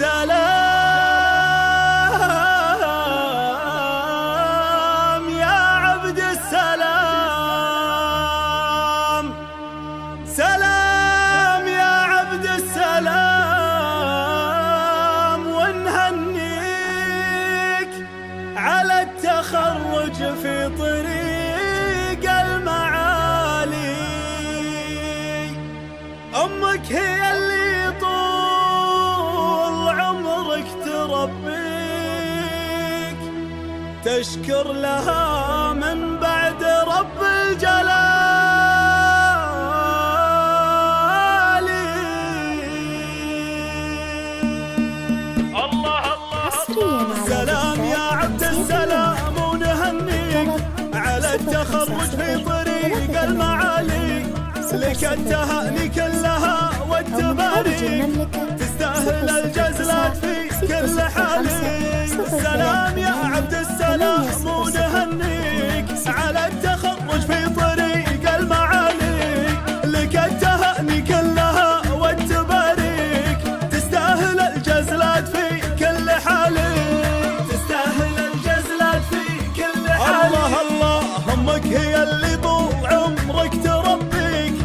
سلام يا عبد السلام، سلام يا عبد السلام، ونهنيك على التخرج في طريق المعالي. أمك هي اللي طول عمرك تربيك، تشكر لها من بعد رب الجلال. الله الله سلام يا عبد السلام، ونهنيك على التخرج في طريق المعالي. لك التهاني كلها والتباريك، تستاهل الجزلات في كل حال. سلام يا عبد السلام، ونهنيك على التخرج في طريق المعالي. لك التهاني كلها والتباريك، تستاهل الجزلات في كل حال، تستاهل الجزلات في كل حال. الله الله همك هي اللي طول عمرك تربيك،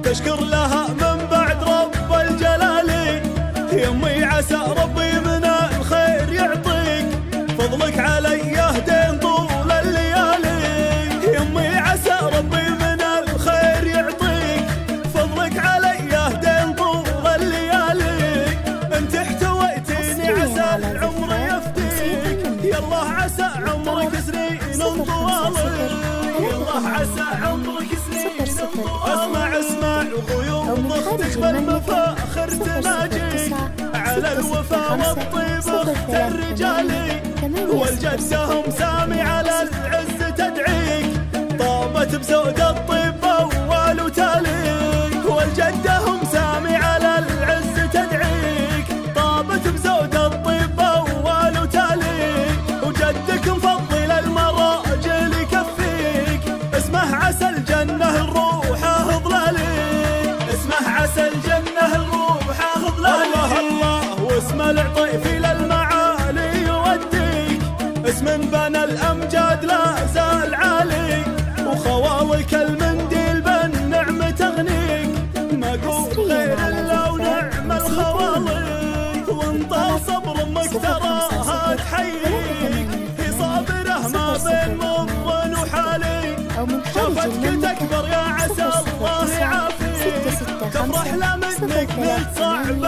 تشكر لها من بعد رب الجلال. يمي عسى ربي من الخير يعطيك، فضلك علي يهدين طول الليالي. يمي عسى ربي من الخير يعطيك، فضلك علي يهدين طول الليالي. انت احتويتيني عسى العمر يفديك، يالله عسى عمرك سنين طوال. يالله عسى عمرك سنين طوال. اسمع غيوم اختك بالمفاخر تناجيك، على الوفا والطيب اخت الرجالي. والجدهم سامي على العز تدعيك، طابت بزود الطيب اول وتاليك. والجدهم سامي على العز تدعيك، طابت بزود الطيب اول وتاليك. وجدك مفضل المراجل يكفيك، اسمه عسى الجنه الروحه ظلالي. اسمه عسى الجنه الروحه ظلالي. الله الله واسم العطيف للمعالي يوديك، اسم بنى الامجاد لا زال عالي. وخوالك المنديل بالنعم تغنيك، ما قول غير الا ونعم الخوالي. وانطى صبر امك تراها تحييك، هي صابره ما بين مضن وحالي. شافتك تكبر يا عسى الله يعافيك، تفرح لا منك نلت صعب